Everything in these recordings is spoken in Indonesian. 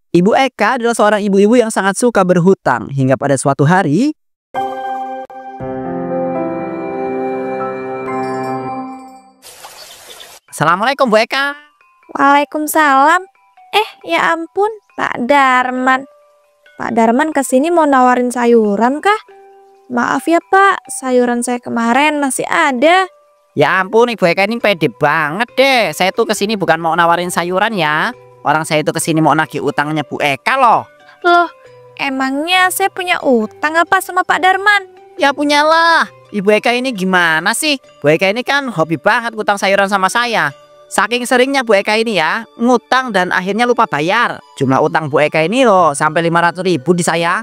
Ibu Eka adalah seorang ibu-ibu yang sangat suka berhutang hingga pada suatu hari. Assalamualaikum Bu Eka. Waalaikumsalam. Ya ampun, Pak Darman. Pak Darman kesini mau nawarin sayuran kah? Maaf ya Pak, sayuran saya kemarin masih ada. Ya ampun, Ibu Eka ini pede banget deh. Saya tuh kesini bukan mau nawarin sayuran ya. Orang saya itu kesini mau nagih utangnya Bu Eka loh. Loh, emangnya saya punya utang apa sama Pak Darman? Ya punyalah. Ibu Eka ini gimana sih? Bu Eka ini kan hobi banget ngutang sayuran sama saya. Saking seringnya Bu Eka ini ya ngutang dan akhirnya lupa bayar. Jumlah utang Bu Eka ini loh sampai 500.000 di saya.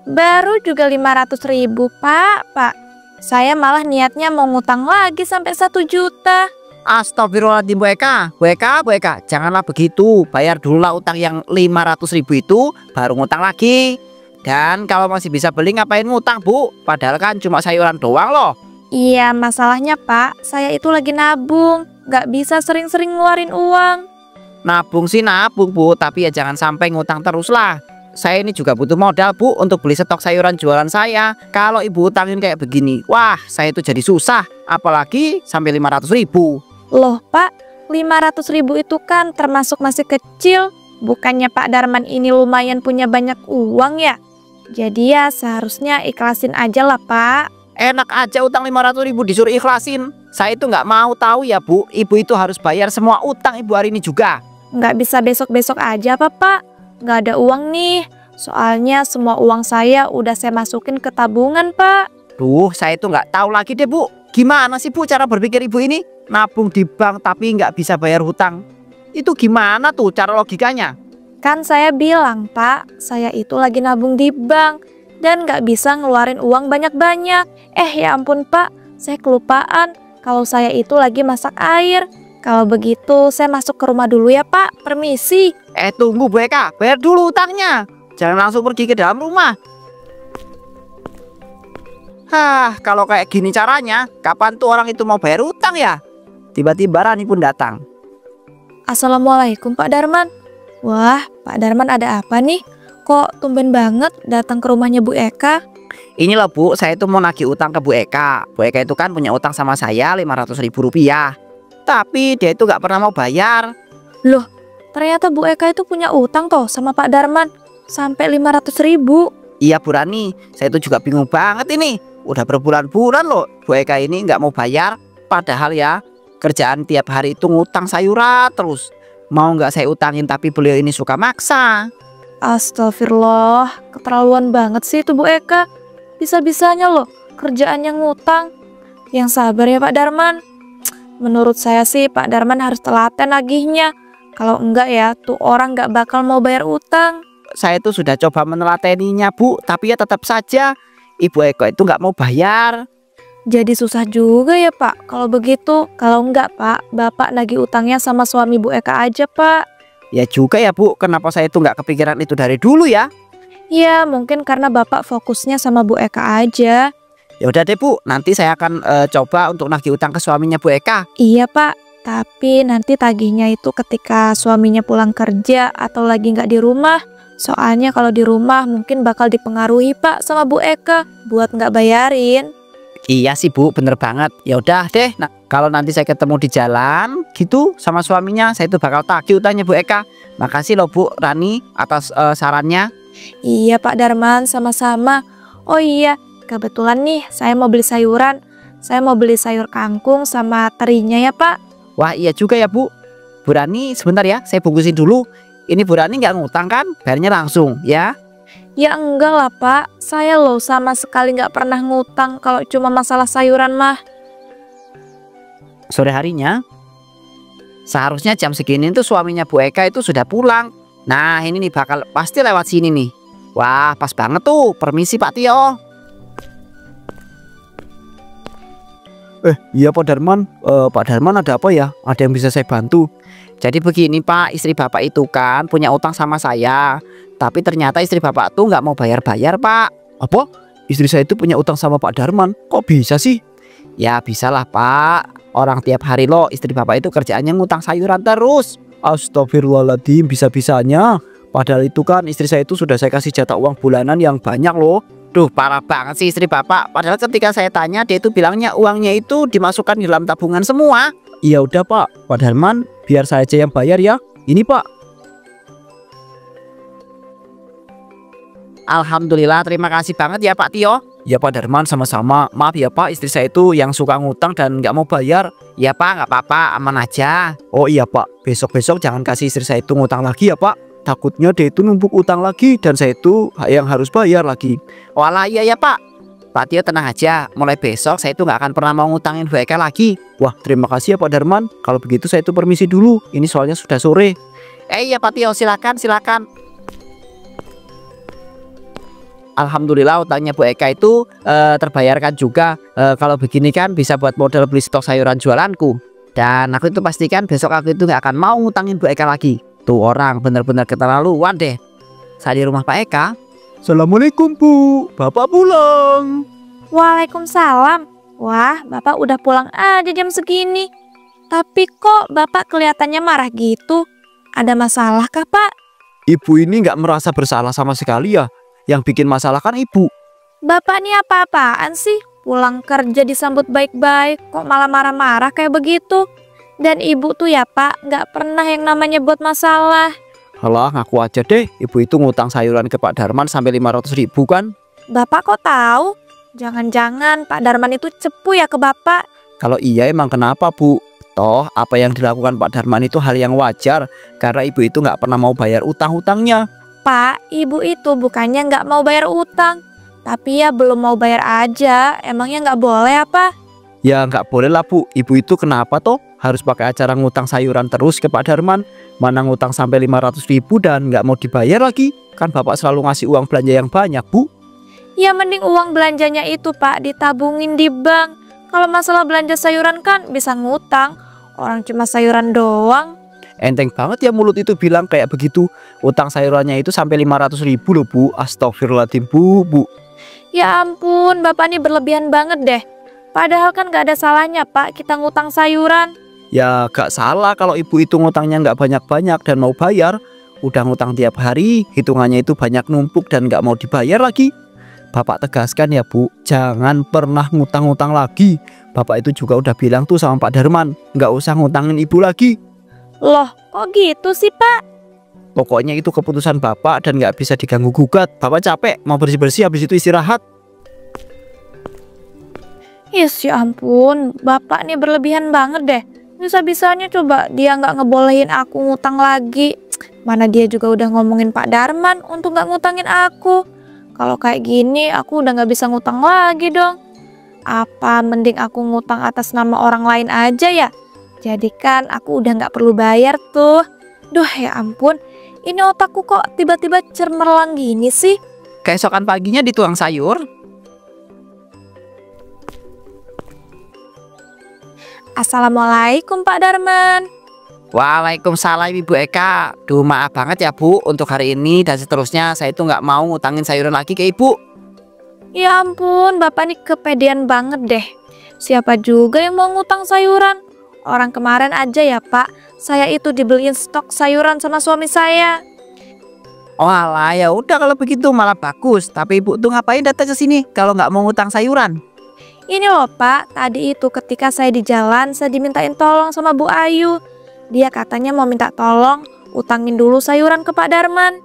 Baru juga 500.000 Pak. Saya malah niatnya mau ngutang lagi sampai 1 juta. Astagfirullahaladzim Bu Eka. Bu Eka, janganlah begitu. Bayar dulu lah utang yang 500.000 itu, baru ngutang lagi. Dan kalau masih bisa beli ngapain ngutang Bu? Padahal kan cuma sayuran doang loh. Iya, masalahnya Pak, saya itu lagi nabung. Gak bisa sering-sering ngeluarin uang. Nabung sih nabung Bu, tapi ya jangan sampai ngutang terus lah. Saya ini juga butuh modal Bu untuk beli stok sayuran jualan saya. Kalau Ibu utangin kayak begini, wah saya itu jadi susah. Apalagi sampai 500.000. Loh Pak, 500.000 itu kan termasuk masih kecil. Bukannya Pak Darman ini lumayan punya banyak uang ya? Jadi ya seharusnya ikhlasin aja lah Pak. Enak aja utang 500.000 disuruh ikhlasin. Saya itu nggak mau tahu ya Bu. Ibu itu harus bayar semua utang Ibu hari ini juga. Nggak bisa besok-besok aja apa Pak? Nggak ada uang nih. Soalnya semua uang saya udah saya masukin ke tabungan Pak. Duh, saya itu nggak tahu lagi deh Bu. Gimana sih Bu cara berpikir Ibu ini? Nabung di bank tapi nggak bisa bayar hutang. Itu gimana tuh cara logikanya? Kan saya bilang Pak, saya itu lagi nabung di bank dan nggak bisa ngeluarin uang banyak-banyak. Ya ampun Pak, saya kelupaan kalau saya itu lagi masak air. Kalau begitu saya masuk ke rumah dulu ya Pak, permisi. Tunggu Bu Eka, bayar dulu utangnya. Jangan langsung pergi ke dalam rumah. Kalau kayak gini caranya, kapan tuh orang itu mau bayar utang ya? Tiba-tiba Rani pun datang. Assalamualaikum Pak Darman. Wah, Pak Darman ada apa nih? Kok tumben banget datang ke rumahnya Bu Eka? Inilah Bu, saya itu mau nagih utang ke Bu Eka. Bu Eka itu kan punya utang sama saya 500.000 rupiah. Tapi dia itu gak pernah mau bayar. Loh, ternyata Bu Eka itu punya utang toh sama Pak Darman sampai 500.000. Iya Bu Rani, saya itu juga bingung banget ini. Udah berbulan-bulan loh Bu Eka ini nggak mau bayar. Padahal ya kerjaan tiap hari itu ngutang sayuran terus. Mau nggak saya utangin tapi beliau ini suka maksa. Astagfirullah, keterlaluan banget sih itu Bu Eka. Bisa-bisanya loh kerjaannya ngutang. Yang sabar ya Pak Darman. Menurut saya sih Pak Darman harus telaten nagihnya. Kalau enggak ya tuh orang nggak bakal mau bayar utang. Saya itu sudah coba menelateninya Bu, tapi ya tetap saja Ibu Eka itu nggak mau bayar. Jadi susah juga ya Pak kalau begitu. Kalau enggak Pak, Bapak nagih utangnya sama suami Bu Eka aja Pak. Ya juga ya Bu, kenapa saya itu nggak kepikiran itu dari dulu ya? Ya mungkin karena Bapak fokusnya sama Bu Eka aja. Ya udah deh Bu, nanti saya akan coba untuk nagih utang ke suaminya Bu Eka. Iya Pak, tapi nanti tagihnya itu ketika suaminya pulang kerja atau lagi nggak di rumah. Soalnya kalau di rumah mungkin bakal dipengaruhi Pak sama Bu Eka buat nggak bayarin. Iya sih Bu, bener banget. Ya udah deh. Nah, kalau nanti saya ketemu di jalan gitu sama suaminya, saya itu bakal tagih utangnya Bu Eka. Makasih loh Bu Rani atas sarannya. Iya Pak Darman, sama-sama. Oh iya, kebetulan nih saya mau beli sayuran. Saya mau beli sayur kangkung sama terinya ya Pak. Wah iya juga ya Bu. Bu Rani sebentar ya, saya bungkusin dulu. Ini Bu Rani nggak ngutang kan? Bayarnya langsung ya. Ya enggak lah Pak, saya loh sama sekali nggak pernah ngutang kalau cuma masalah sayuran mah. Sore harinya, seharusnya jam segini tuh suaminya Bu Eka itu sudah pulang. Nah ini nih bakal pasti lewat sini nih. Wah pas banget tuh, permisi Pak Tio. Iya Pak Darman, Pak Darman ada apa ya? Ada yang bisa saya bantu? Jadi begini Pak, istri Bapak itu kan punya utang sama saya. Tapi ternyata istri Bapak tuh nggak mau bayar-bayar Pak. Apa? Istri saya itu punya utang sama Pak Darman? Kok bisa sih? Ya bisalah Pak. Orang tiap hari loh istri Bapak itu kerjaannya ngutang sayuran terus. Astagfirullahaladzim, bisa-bisanya Padahal itu kan istri saya itu sudah saya kasih jatah uang bulanan yang banyak loh. Duh, parah banget sih istri bapak. Padahal ketika saya tanya dia itu bilangnya uangnya itu dimasukkan di dalam tabungan semua. Ya udah Pak Darman, biar saya aja yang bayar ya. Ini Pak. Alhamdulillah, terima kasih banget ya Pak Tio. Ya Pak Darman, sama-sama. Maaf ya Pak, istri saya itu yang suka ngutang dan nggak mau bayar. Ya Pak, nggak apa-apa, aman aja. Oh iya Pak, besok-besok jangan kasih istri saya itu ngutang lagi ya Pak. Takutnya dia itu numpuk utang lagi dan saya itu yang harus bayar lagi. Walah, iya ya Pak. Pak Tio tenang aja, mulai besok saya itu nggak akan pernah mau ngutangin Bu Eka lagi. Wah, terima kasih ya Pak Darman. Kalau begitu saya itu permisi dulu. Ini soalnya sudah sore. Iya Pak Tio, silakan, silakan. Alhamdulillah utangnya Bu Eka itu terbayarkan juga. Kalau begini kan bisa buat modal beli stok sayuran jualanku. Dan aku itu pastikan besok aku itu nggak akan mau ngutangin Bu Eka lagi. Tuh orang bener-bener keterlaluan deh. Saya di rumah Pak Eka. Assalamualaikum Bu, Bapak pulang. Waalaikumsalam. Wah, Bapak udah pulang aja jam segini. Tapi kok Bapak kelihatannya marah gitu? Ada masalah kah Pak? Ibu ini nggak merasa bersalah sama sekali ya. Yang bikin masalah kan ibu. Bapak nih apa-apaan sih? Pulang kerja disambut baik-baik, kok malah marah-marah kayak begitu? Dan ibu tuh ya Pak, nggak pernah yang namanya buat masalah. Alah, ngaku aja deh, ibu itu ngutang sayuran ke Pak Darman sampai 500.000 kan? Bapak kok tahu? Jangan-jangan Pak Darman itu cepu ya ke Bapak? Kalau iya emang kenapa Bu? Toh apa yang dilakukan Pak Darman itu hal yang wajar. Karena ibu itu nggak pernah mau bayar utang-utangnya. Pak, ibu itu bukannya nggak mau bayar utang, tapi ya belum mau bayar aja. Emangnya nggak boleh apa? Ya nggak boleh lah Bu. Ibu itu kenapa toh harus pakai acara ngutang sayuran terus ke Pak Darman? Mana ngutang sampai 500.000 dan nggak mau dibayar lagi? Kan Bapak selalu ngasih uang belanja yang banyak Bu. Ya mending uang belanjanya itu Pak ditabungin di bank. Kalau masalah belanja sayuran kan bisa ngutang. Orang cuma sayuran doang. Enteng banget ya mulut itu bilang kayak begitu. Utang sayurannya itu sampai 500.000 loh Bu. Astagfirullahaladzim Bu. Ya ampun, Bapak ini berlebihan banget deh. Padahal kan gak ada salahnya Pak kita ngutang sayuran. Ya gak salah kalau ibu itu ngutangnya nggak banyak-banyak dan mau bayar. Udah ngutang tiap hari, hitungannya itu banyak numpuk dan nggak mau dibayar lagi. Bapak tegaskan ya Bu, jangan pernah ngutang-ngutang lagi. Bapak itu juga udah bilang tuh sama Pak Darman, nggak usah ngutangin ibu lagi. Loh, kok gitu sih Pak? Pokoknya itu keputusan Bapak dan nggak bisa diganggu gugat. Bapak capek, mau bersih-bersih habis itu istirahat. Yes, ya ampun, Bapak nih berlebihan banget deh. Bisa-bisanya coba dia nggak ngebolehin aku ngutang lagi. Mana dia juga udah ngomongin Pak Darman untuk nggak ngutangin aku. Kalau kayak gini aku udah nggak bisa ngutang lagi dong. Apa mending aku ngutang atas nama orang lain aja ya? Jadi kan aku udah nggak perlu bayar tuh. Duh ya ampun, ini otakku kok tiba-tiba cermerlang gini sih? Keesokan paginya dituang sayur. Assalamualaikum Pak Darman. Waalaikumsalam Ibu Eka. Duh maaf banget ya Bu, untuk hari ini dan seterusnya saya itu nggak mau ngutangin sayuran lagi ke Ibu. Ya ampun, Bapak nih kepedean banget deh. Siapa juga yang mau ngutang sayuran? Orang kemarin aja ya Pak, saya itu dibeliin stok sayuran sama suami saya. Oh alah, ya udah kalau begitu malah bagus. Tapi Ibu tuh ngapain datang ke sini kalau nggak mau ngutang sayuran? Ini loh Pak, tadi itu ketika saya di jalan saya dimintain tolong sama Bu Ayu. Dia katanya mau minta tolong utangin dulu sayuran ke Pak Darman.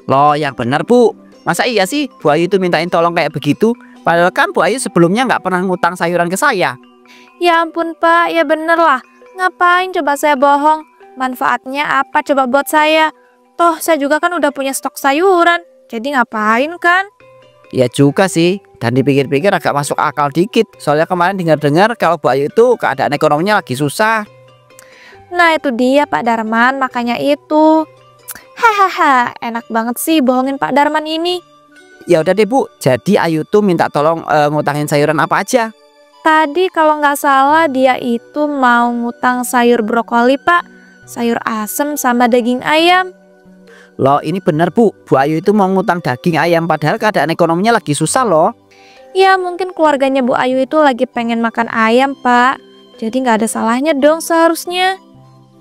Loh yang benar Bu, masa iya sih Bu Ayu itu mintain tolong kayak begitu? Padahal kan Bu Ayu sebelumnya nggak pernah ngutang sayuran ke saya. Ya ampun Pak, ya bener lah. Ngapain coba saya bohong? Manfaatnya apa coba buat saya? Toh saya juga kan udah punya stok sayuran. Jadi ngapain kan? Ya juga sih, dan dipikir-pikir agak masuk akal dikit. Soalnya kemarin dengar-dengar kalau Bu Ayu itu keadaan ekonominya lagi susah. Nah itu dia Pak Darman, makanya itu. Hahaha, enak banget sih bohongin Pak Darman ini. Ya udah deh Bu, jadi Ayu tuh minta tolong ngutangin sayuran apa aja? Tadi kalau nggak salah dia itu mau ngutang sayur brokoli Pak, sayur asem sama daging ayam. Loh ini benar Bu, Bu Ayu itu mau ngutang daging ayam padahal keadaan ekonominya lagi susah loh. Ya mungkin keluarganya Bu Ayu itu lagi pengen makan ayam Pak. Jadi nggak ada salahnya dong seharusnya.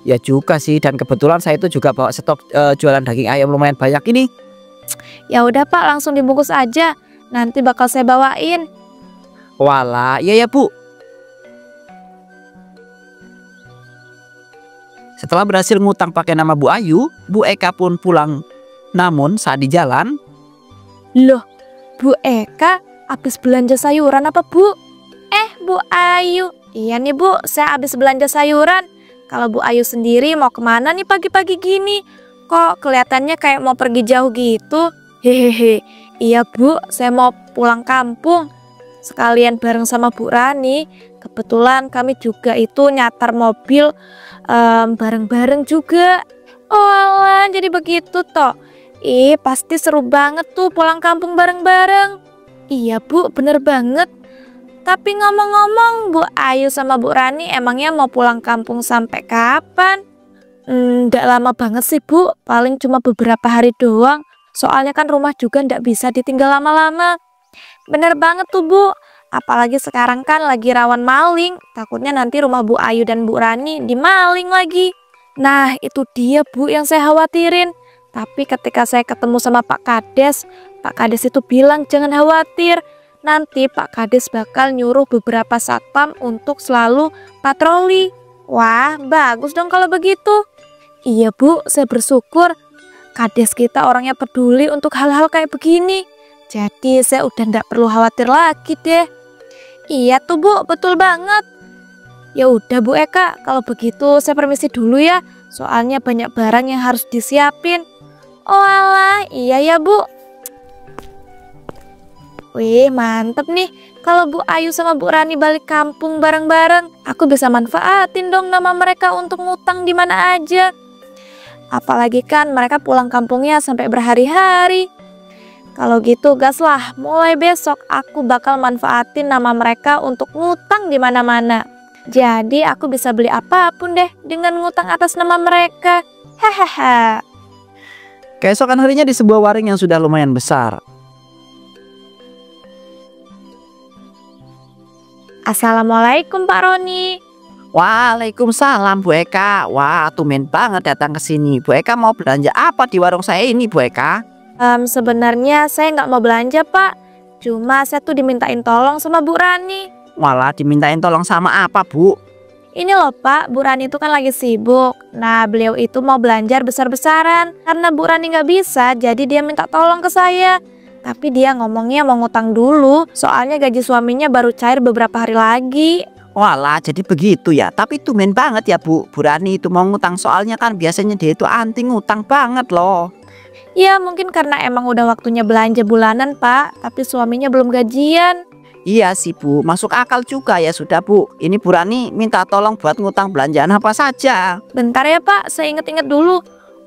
Ya juga sih, dan kebetulan saya itu juga bawa stok jualan daging ayam lumayan banyak ini. Ya udah Pak, langsung dibungkus aja. Nanti bakal saya bawain. Walah, iya ya Bu. Setelah berhasil ngutang pakai nama Bu Ayu, Bu Eka pun pulang. Namun saat di jalan, Loh, Bu Eka habis belanja sayuran apa Bu? Bu Ayu. Iya nih Bu, saya habis belanja sayuran. Kalau Bu Ayu sendiri mau kemana nih pagi-pagi gini? Kok kelihatannya kayak mau pergi jauh gitu? Hehehe. Iya Bu, saya mau pulang kampung. Sekalian bareng sama Bu Rani. Kebetulan kami juga itu nyatar mobil bareng-bareng juga. Oh alah, jadi begitu toh. Pasti seru banget tuh pulang kampung bareng-bareng. Iya Bu, bener banget. Tapi ngomong-ngomong, Bu Ayu sama Bu Rani emangnya mau pulang kampung sampai kapan? Nggak lama banget sih Bu, paling cuma beberapa hari doang. Soalnya kan rumah juga nggak bisa ditinggal lama-lama. Bener banget tuh Bu, apalagi sekarang kan lagi rawan maling. Takutnya nanti rumah Bu Ayu dan Bu Rani dimaling lagi. Nah itu dia Bu yang saya khawatirin. Tapi ketika saya ketemu sama Pak Kades itu bilang jangan khawatir. Nanti Pak Kades bakal nyuruh beberapa satpam untuk selalu patroli. Wah, bagus dong kalau begitu. Iya Bu, saya bersyukur. Kades kita orangnya peduli untuk hal-hal kayak begini. Jadi saya udah nggak perlu khawatir lagi deh. Iya tuh Bu, betul banget. Ya udah Bu Eka, kalau begitu saya permisi dulu ya. Soalnya banyak barang yang harus disiapin. Oh alah, iya ya Bu. Wih, mantep nih. Kalau Bu Ayu sama Bu Rani balik kampung bareng-bareng, aku bisa manfaatin dong nama mereka untuk ngutang di mana aja. Apalagi kan mereka pulang kampungnya sampai berhari-hari. Kalau gitu gas lah, mulai besok aku bakal manfaatin nama mereka untuk ngutang di mana-mana. Jadi aku bisa beli apapun deh dengan ngutang atas nama mereka. Hahaha. keesokan harinya di sebuah waring yang sudah lumayan besar. Assalamualaikum Pak Roni. Waalaikumsalam Bu Eka. Wah, tumben banget datang ke sini. Bu Eka mau belanja apa di warung saya ini Bu Eka? Sebenarnya saya nggak mau belanja Pak. Cuma saya tuh dimintain tolong sama Bu Rani. Walah, dimintain tolong sama apa Bu? Ini loh Pak, Bu Rani itu kan lagi sibuk. Nah beliau itu mau belanja besar-besaran. Karena Bu Rani nggak bisa, jadi dia minta tolong ke saya. Tapi dia ngomongnya mau ngutang dulu. Soalnya gaji suaminya baru cair beberapa hari lagi. Walah, jadi begitu ya. Tapi tumben banget ya Bu Rani itu mau ngutang. Soalnya kan biasanya dia itu anti ngutang banget loh. Ya mungkin karena emang udah waktunya belanja bulanan Pak. Tapi suaminya belum gajian. Iya sih Bu, masuk akal juga ya. Sudah Bu, ini Bu Rani minta tolong buat ngutang belanjaan apa saja. Bentar ya Pak, saya inget-inget dulu.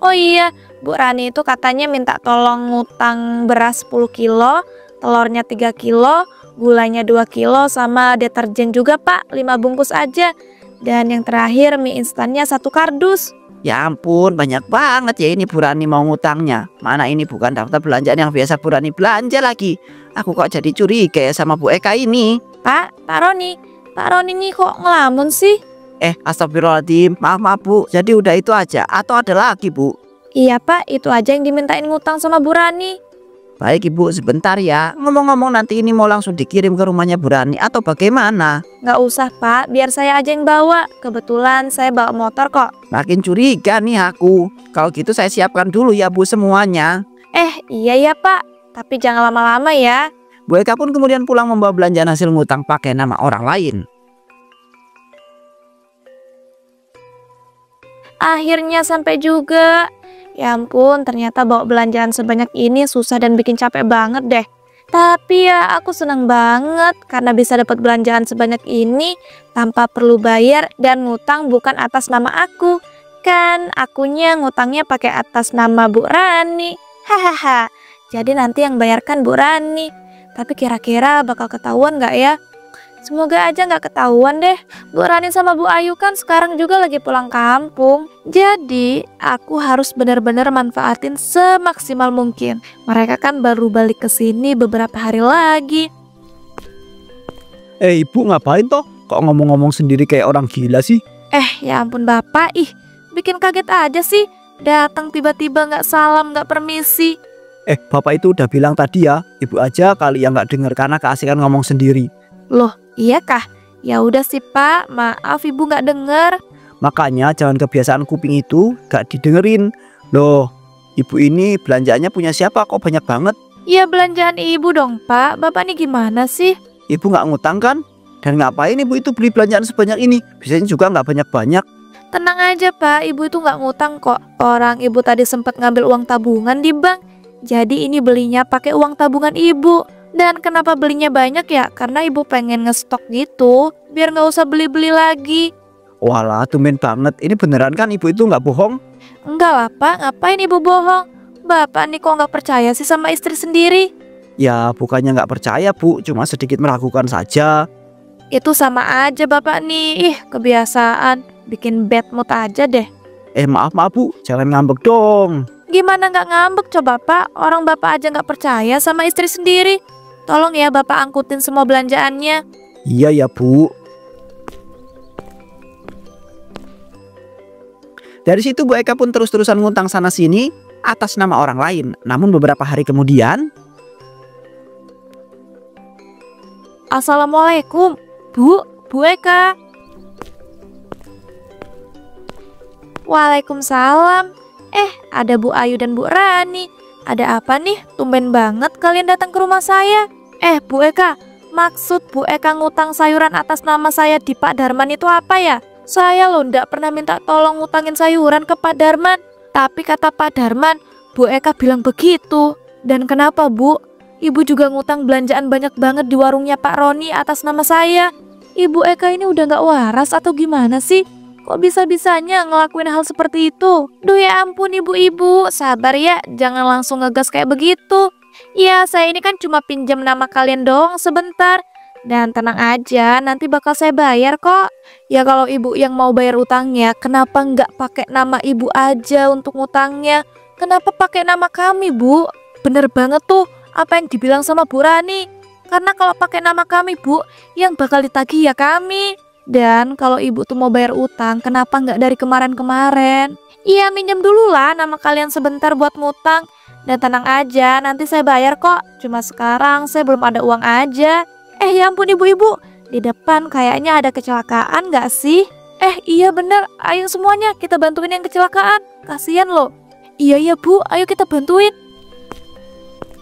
Oh iya, Bu Rani itu katanya minta tolong ngutang beras 10 kilo, telurnya 3 kilo, gulanya 2 kilo, sama deterjen juga Pak, 5 bungkus aja. Dan yang terakhir mie instannya 1 kardus. Ya ampun, banyak banget ya ini Bu Rani mau ngutangnya. Mana ini bukan daftar belanjaan yang biasa Bu Rani belanja lagi. Aku kok jadi curiga ya sama Bu Eka ini. Pak Roni nih kok ngelamun sih? Astagfirullahaladzim, maaf Bu. Jadi udah itu aja atau ada lagi Bu? Iya Pak, itu aja yang dimintain ngutang sama Bu Rani. Baik Ibu, sebentar ya. Ngomong-ngomong, nanti ini mau langsung dikirim ke rumahnya Bu Rani atau bagaimana? Nggak usah Pak, biar saya aja yang bawa. Kebetulan saya bawa motor kok. Makin curiga nih aku. Kalau gitu saya siapkan dulu ya Bu semuanya. Iya ya Pak, tapi jangan lama-lama ya. Bu Eka pun kemudian pulang membawa belanjaan hasil ngutang pakai nama orang lain. Akhirnya sampai juga. Ya ampun, ternyata bawa belanjaan sebanyak ini susah dan bikin capek banget deh. Tapi ya aku senang banget karena bisa dapat belanjaan sebanyak ini tanpa perlu bayar dan ngutang bukan atas nama aku. Kan akunya ngutangnya pakai atas nama Bu Rani. Hahaha. Jadi nanti yang bayarkan Bu Rani. Tapi kira-kira bakal ketahuan gak ya? Semoga aja nggak ketahuan deh. Bu Rani sama Bu Ayu kan sekarang juga lagi pulang kampung. Jadi aku harus benar-benar manfaatin semaksimal mungkin. Mereka kan baru balik ke sini beberapa hari lagi. Ibu ngapain toh? Kok ngomong-ngomong sendiri kayak orang gila sih? Ya ampun Bapak, bikin kaget aja sih. Datang tiba-tiba nggak salam, nggak permisi. Bapak itu udah bilang tadi ya, ibu aja kali yang nggak dengar karena keasikan ngomong sendiri. Loh, iya kah? Ya udah sih Pak, maaf ibu nggak denger. Makanya jangan kebiasaan kuping itu gak didengerin. Loh, ibu ini belanjaannya punya siapa kok banyak banget? Ya belanjaan ibu dong Pak, Bapak nih gimana sih? Ibu nggak ngutang kan? Dan ngapain ibu itu beli belanjaan sebanyak ini? Biasanya juga nggak banyak-banyak. Tenang aja Pak, ibu itu nggak ngutang kok. Orang ibu tadi sempat ngambil uang tabungan di bank. Jadi ini belinya pakai uang tabungan ibu. Dan kenapa belinya banyak ya? Karena ibu pengen ngestok gitu, biar nggak usah beli-beli lagi. Walah, tumben banget. Ini beneran kan ibu itu nggak bohong? Enggak lah Pak, ngapain ibu bohong? Bapak nih kok nggak percaya sih sama istri sendiri? Ya bukannya nggak percaya bu, cuma sedikit meragukan saja. Itu sama aja Bapak nih, kebiasaan. Bikin bad mood aja deh. Maaf bu, jangan ngambek dong. Gimana nggak ngambek coba Pak? Orang Bapak aja nggak percaya sama istri sendiri. Tolong ya Bapak angkutin semua belanjaannya. Iya ya bu. Dari situ Bu Eka pun terus-terusan ngutang sana sini atas nama orang lain. Namun beberapa hari kemudian, Assalamualaikum, Bu Eka. Waalaikumsalam. Ada Bu Ayu dan Bu Rani. Ada apa nih? Tumben banget kalian datang ke rumah saya. Bu Eka, maksud Bu Eka ngutang sayuran atas nama saya di Pak Darman itu apa ya? Saya loh ndak pernah minta tolong ngutangin sayuran ke Pak Darman. Tapi kata Pak Darman, Bu Eka bilang begitu. Dan kenapa Bu? Ibu juga ngutang belanjaan banyak banget di warungnya Pak Roni atas nama saya. Ibu Eka ini udah gak waras atau gimana sih? Kok bisa-bisanya ngelakuin hal seperti itu? Duh ya ampun ibu-ibu, sabar ya, jangan langsung ngegas kayak begitu. Ya saya ini kan cuma pinjam nama kalian doang sebentar. Dan tenang aja, nanti bakal saya bayar kok. Ya kalau ibu yang mau bayar utangnya, kenapa nggak pakai nama ibu aja untuk utangnya? Kenapa pakai nama kami Bu? Bener banget tuh apa yang dibilang sama Bu Rani. Karena kalau pakai nama kami Bu, yang bakal ditagih ya kami. Dan kalau ibu tuh mau bayar utang, kenapa nggak dari kemarin-kemarin? Iya minjem dulu lah nama kalian sebentar buat ngutang. Dan tenang aja, nanti saya bayar kok. Cuma sekarang saya belum ada uang aja. Ya ampun ibu-ibu, di depan kayaknya ada kecelakaan nggak sih? Iya bener, ayo semuanya kita bantuin yang kecelakaan. Kasian loh. Iya Bu, ayo kita bantuin.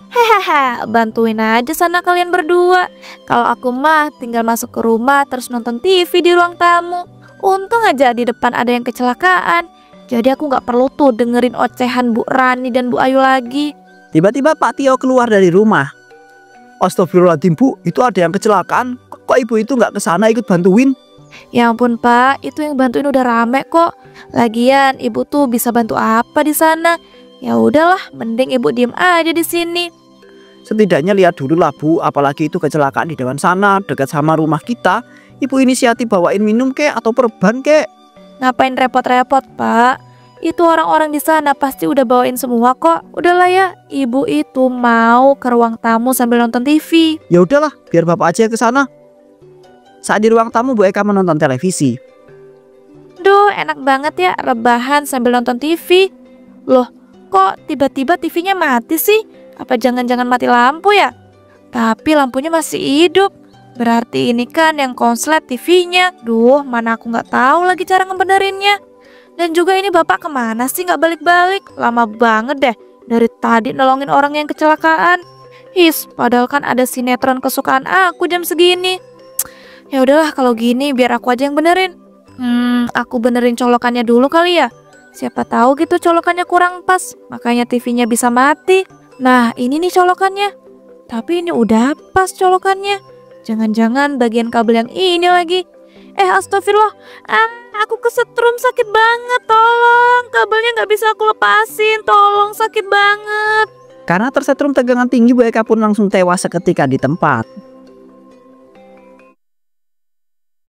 Hahaha, bantuin aja sana kalian berdua. Kalau aku mah tinggal masuk ke rumah terus nonton TV di ruang tamu. Untung aja di depan ada yang kecelakaan. Jadi aku nggak perlu tuh dengerin ocehan Bu Rani dan Bu Ayu lagi. Tiba-tiba Pak Tio keluar dari rumah. Astagfirullahaladzim Bu, itu ada yang kecelakaan. Kok ibu itu nggak kesana ikut bantuin? Ya ampun Pak, itu yang bantuin udah rame kok. Lagian ibu tuh bisa bantu apa di sana? Ya udahlah, mending ibu diem aja di sini. Setidaknya lihat dulu lah Bu, apalagi itu kecelakaan di depan sana, dekat sama rumah kita. Ibu inisiatif bawain minum kek atau perban kek. Ngapain repot-repot Pak? Itu orang-orang di sana pasti udah bawain semua kok. Udahlah ya, ibu itu mau ke ruang tamu sambil nonton TV. Ya udahlah, biar bapak aja ke sana. Saat di ruang tamu Bu Eka menonton televisi. Duh, enak banget ya rebahan sambil nonton TV. Loh, kok tiba-tiba TV-nya mati sih? Apa jangan-jangan mati lampu ya? Tapi lampunya masih hidup. Berarti ini kan yang konslet TV-nya. Duh, mana aku nggak tahu lagi cara ngebenerinnya. Dan juga ini bapak kemana sih nggak balik-balik? Lama banget deh dari tadi nolongin orang yang kecelakaan. Padahal kan ada sinetron kesukaan aku jam segini. Ya udahlah kalau gini biar aku aja yang benerin. Aku benerin colokannya dulu kali ya. Siapa tahu gitu colokannya kurang pas, makanya TV-nya bisa mati. Nah ini nih colokannya. Tapi ini udah pas colokannya. Jangan-jangan bagian kabel yang ini lagi. Astagfirullah, aku kesetrum sakit banget, tolong, kabelnya nggak bisa aku lepasin, tolong sakit banget. Karena tersetrum tegangan tinggi Bu Eka pun langsung tewas seketika di tempat.